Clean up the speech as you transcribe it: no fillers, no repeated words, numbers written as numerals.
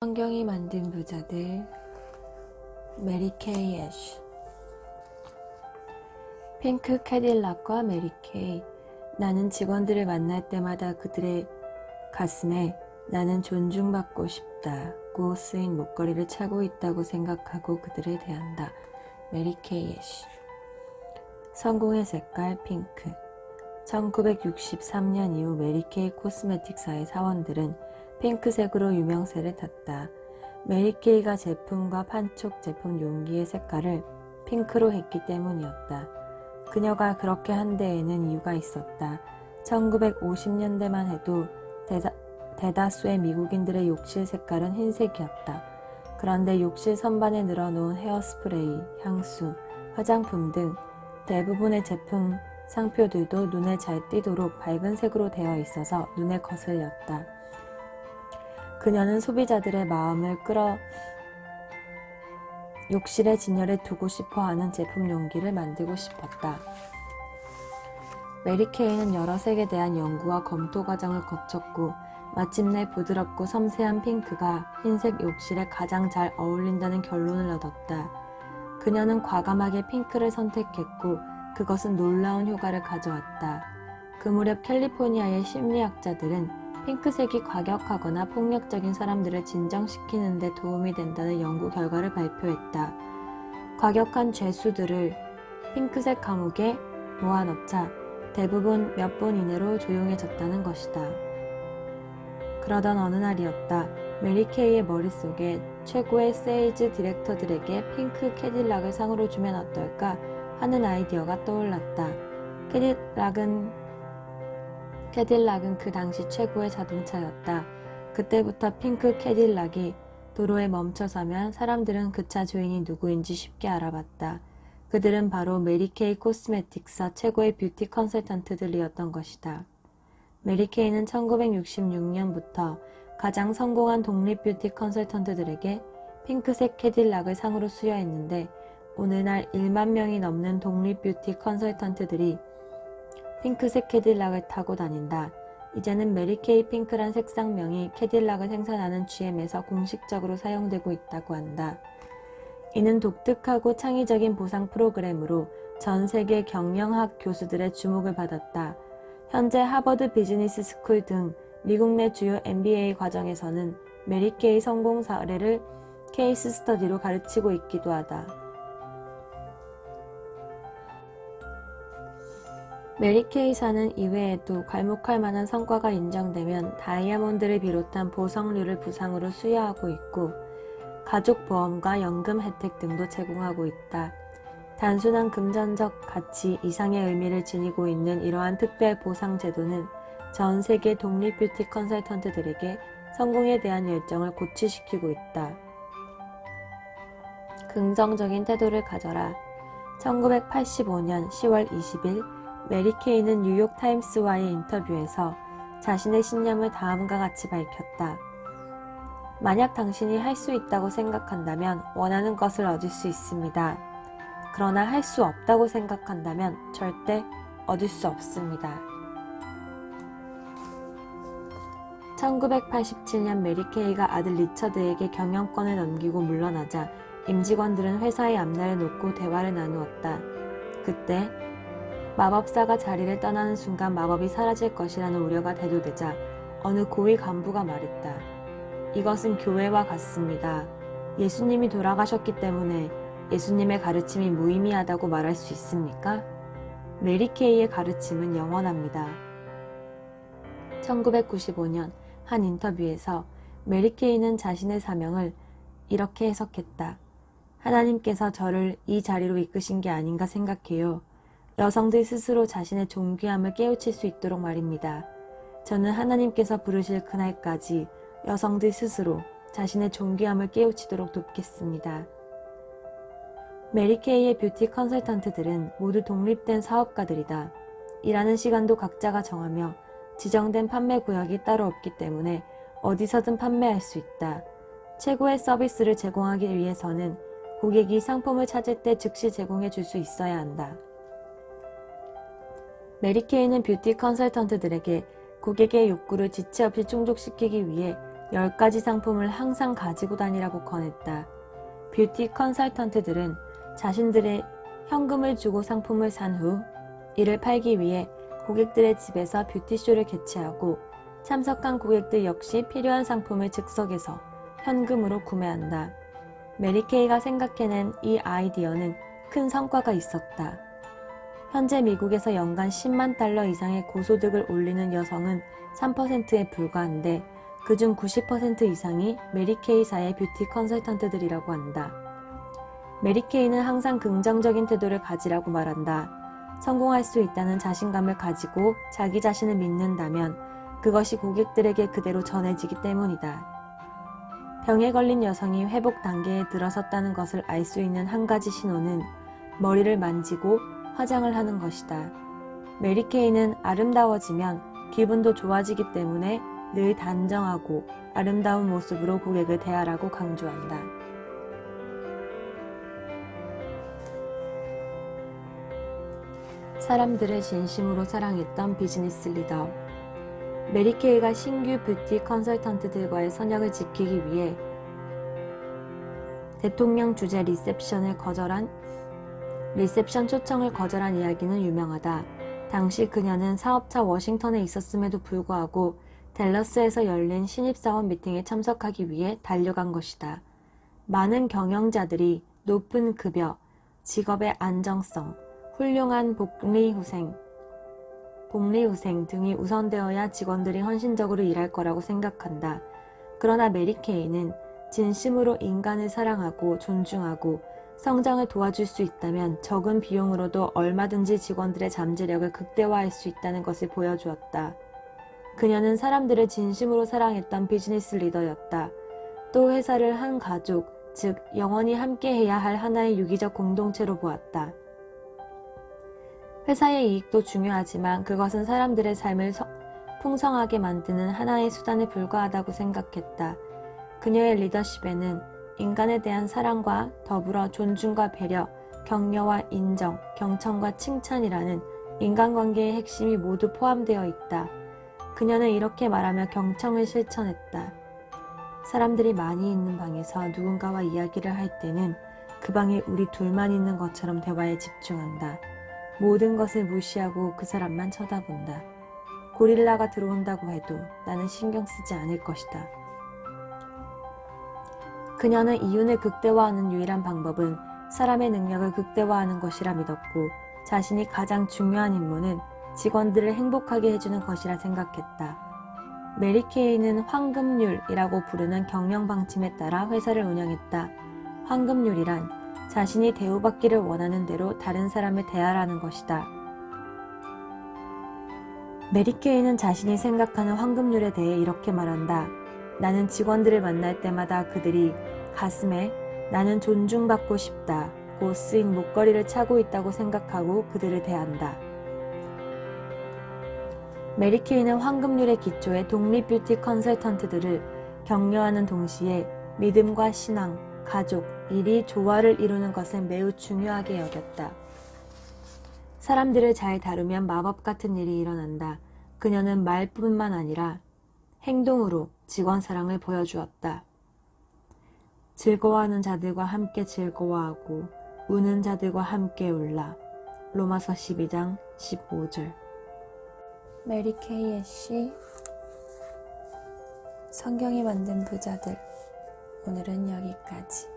환경이 만든 부자들. 메리 케이 애쉬. 핑크 캐딜락과 메리 케이. 나는 직원들을 만날 때마다 그들의 가슴에 나는 존중받고 싶다고 쓰인 목걸이를 차고 있다고 생각하고 그들을 대한다. 메리 케이 애쉬. 성공의 색깔 핑크. 1963년 이후 메리 케이 코스메틱사의 사원들은 핑크색으로 유명세를 탔다. 메리 케이가 제품과 판촉 제품 용기의 색깔을 핑크로 했기 때문이었다. 그녀가 그렇게 한 데에는 이유가 있었다. 1950년대만 해도 대다수의 미국인들의 욕실 색깔은 흰색이었다. 그런데 욕실 선반에 늘어놓은 헤어스프레이, 향수, 화장품 등 대부분의 제품 상표들도 눈에 잘 띄도록 밝은 색으로 되어 있어서 눈에 거슬렸다. 그녀는 소비자들의 마음을 끌어 욕실의 진열에 두고 싶어하는 제품 용기를 만들고 싶었다. 메리 케이는 여러 색에 대한 연구와 검토 과정을 거쳤고 마침내 부드럽고 섬세한 핑크가 흰색 욕실에 가장 잘 어울린다는 결론을 얻었다. 그녀는 과감하게 핑크를 선택했고 그것은 놀라운 효과를 가져왔다. 그 무렵 캘리포니아의 심리학자들은 핑크색이 과격하거나 폭력적인 사람들을 진정시키는 데 도움이 된다는 연구 결과를 발표했다. 과격한 죄수들을 핑크색 감옥에 모아넣자 대부분 몇 분 이내로 조용해졌다는 것이다. 그러던 어느 날이었다. 메리 케이의 머릿속에 최고의 세일즈 디렉터들에게 핑크 캐딜락을 상으로 주면 어떨까 하는 아이디어가 떠올랐다. 캐딜락은 그 당시 최고의 자동차였다. 그때부터 핑크 캐딜락이 도로에 멈춰서면 사람들은 그 차 주인이 누구인지 쉽게 알아봤다. 그들은 바로 메리 케이 코스메틱사 최고의 뷰티 컨설턴트들이었던 것이다. 메리 케이는 1966년부터 가장 성공한 독립 뷰티 컨설턴트들에게 핑크색 캐딜락을 상으로 수여했는데 오늘날 1만 명이 넘는 독립 뷰티 컨설턴트들이 핑크색 캐딜락을 타고 다닌다. 이제는 메리 케이 핑크란 색상명이 캐딜락을 생산하는 GM에서 공식적으로 사용되고 있다고 한다. 이는 독특하고 창의적인 보상 프로그램으로 전 세계 경영학 교수들의 주목을 받았다. 현재 하버드 비즈니스 스쿨 등 미국 내 주요 MBA 과정에서는 메리 케이 성공 사례를 케이스 스터디로 가르치고 있기도 하다. 메리 케이사는 이외에도 괄목할 만한 성과가 인정되면 다이아몬드를 비롯한 보석류를 부상으로 수여하고 있고 가족보험과 연금 혜택 등도 제공하고 있다. 단순한 금전적 가치 이상의 의미를 지니고 있는 이러한 특별 보상 제도는 전 세계 독립 뷰티 컨설턴트들에게 성공에 대한 열정을 고취시키고 있다. 긍정적인 태도를 가져라. 1985년 10월 20일 메리 케이는 뉴욕타임스와의 인터뷰에서 자신의 신념을 다음과 같이 밝혔다. 만약 당신이 할 수 있다고 생각한다면 원하는 것을 얻을 수 있습니다. 그러나 할 수 없다고 생각한다면 절대 얻을 수 없습니다. 1987년 메리 케이가 아들 리처드에게 경영권을 넘기고 물러나자 임직원들은 회사의 앞날을 놓고 대화를 나누었다. 그때 마법사가 자리를 떠나는 순간 마법이 사라질 것이라는 우려가 대두되자 어느 고위 간부가 말했다. 이것은 교회와 같습니다. 예수님이 돌아가셨기 때문에 예수님의 가르침이 무의미하다고 말할 수 있습니까? 메리 케이의 가르침은 영원합니다. 1995년 한 인터뷰에서 메리 케이는 자신의 사명을 이렇게 해석했다. 하나님께서 저를 이 자리로 이끄신 게 아닌가 생각해요. 여성들 스스로 자신의 존귀함을 깨우칠 수 있도록 말입니다. 저는 하나님께서 부르실 그날까지 여성들 스스로 자신의 존귀함을 깨우치도록 돕겠습니다. 메리 케이의 뷰티 컨설턴트들은 모두 독립된 사업가들이다. 일하는 시간도 각자가 정하며 지정된 판매 구역이 따로 없기 때문에 어디서든 판매할 수 있다. 최고의 서비스를 제공하기 위해서는 고객이 상품을 찾을 때 즉시 제공해 줄 수 있어야 한다. 메리 케이는 뷰티 컨설턴트들에게 고객의 욕구를 지체 없이 충족시키기 위해 10가지 상품을 항상 가지고 다니라고 권했다. 뷰티 컨설턴트들은 자신들의 현금을 주고 상품을 산 후 이를 팔기 위해 고객들의 집에서 뷰티쇼를 개최하고 참석한 고객들 역시 필요한 상품을 즉석에서 현금으로 구매한다. 메리케이가 생각해낸 이 아이디어는 큰 성과가 있었다. 현재 미국에서 연간 10만 달러 이상의 고소득을 올리는 여성은 3%에 불과한데 그중 90% 이상이 메리케이사의 뷰티 컨설턴트들이라고 한다. 메리케이는 항상 긍정적인 태도를 가지라고 말한다. 성공할 수 있다는 자신감을 가지고 자기 자신을 믿는다면 그것이 고객들에게 그대로 전해지기 때문이다. 병에 걸린 여성이 회복 단계에 들어섰다는 것을 알 수 있는 한 가지 신호는 머리를 만지고 화장을 하는 것이다. 메리케이는 아름다워지면 기분도 좋아지기 때문에 늘 단정하고 아름다운 모습으로 고객을 대하라고 강조한다. 사람들을 진심으로 사랑했던 비즈니스 리더. 메리케이가 신규 뷰티 컨설턴트들과의 선약을 지키기 위해 대통령 주재 리셉션 초청을 거절한 이야기는 유명하다. 당시 그녀는 사업차 워싱턴에 있었음에도 불구하고 댈러스에서 열린 신입사원 미팅에 참석하기 위해 달려간 것이다. 많은 경영자들이 높은 급여, 직업의 안정성, 훌륭한 복리 후생 등이 우선되어야 직원들이 헌신적으로 일할 거라고 생각한다. 그러나 메리케이는 진심으로 인간을 사랑하고 존중하고 성장을 도와줄 수 있다면 적은 비용으로도 얼마든지 직원들의 잠재력을 극대화할 수 있다는 것을 보여주었다. 그녀는 사람들을 진심으로 사랑했던 비즈니스 리더였다. 또 회사를 한 가족, 즉 영원히 함께해야 할 하나의 유기적 공동체로 보았다. 회사의 이익도 중요하지만 그것은 사람들의 삶을 풍성하게 만드는 하나의 수단에 불과하다고 생각했다. 그녀의 리더십에는 인간에 대한 사랑과 더불어 존중과 배려, 격려와 인정, 경청과 칭찬이라는 인간관계의 핵심이 모두 포함되어 있다. 그녀는 이렇게 말하며 경청을 실천했다. 사람들이 많이 있는 방에서 누군가와 이야기를 할 때는 그 방에 우리 둘만 있는 것처럼 대화에 집중한다. 모든 것을 무시하고 그 사람만 쳐다본다. 고릴라가 들어온다고 해도 나는 신경 쓰지 않을 것이다. 그녀는 이윤을 극대화하는 유일한 방법은 사람의 능력을 극대화하는 것이라 믿었고 자신이 가장 중요한 임무는 직원들을 행복하게 해주는 것이라 생각했다. 메리케이는 황금률이라고 부르는 경영 방침에 따라 회사를 운영했다. 황금률이란 자신이 대우받기를 원하는 대로 다른 사람을 대하라는 것이다. 메리케이는 자신이 생각하는 황금률에 대해 이렇게 말한다. 나는 직원들을 만날 때마다 그들이 가슴에 나는 존중받고 싶다고 쓰인 목걸이를 차고 있다고 생각하고 그들을 대한다. 메리케이는 황금률의 기초에 독립 뷰티 컨설턴트들을 격려하는 동시에 믿음과 신앙, 가족, 일이 조화를 이루는 것을 매우 중요하게 여겼다. 사람들을 잘 다루면 마법 같은 일이 일어난다. 그녀는 말뿐만 아니라 행동으로 직원 사랑을 보여주었다. 즐거워하는 자들과 함께 즐거워하고 우는 자들과 함께 울라. 로마서 12장 15절. 메리케이 애쉬 성경이 만든 부자들. 오늘은 여기까지.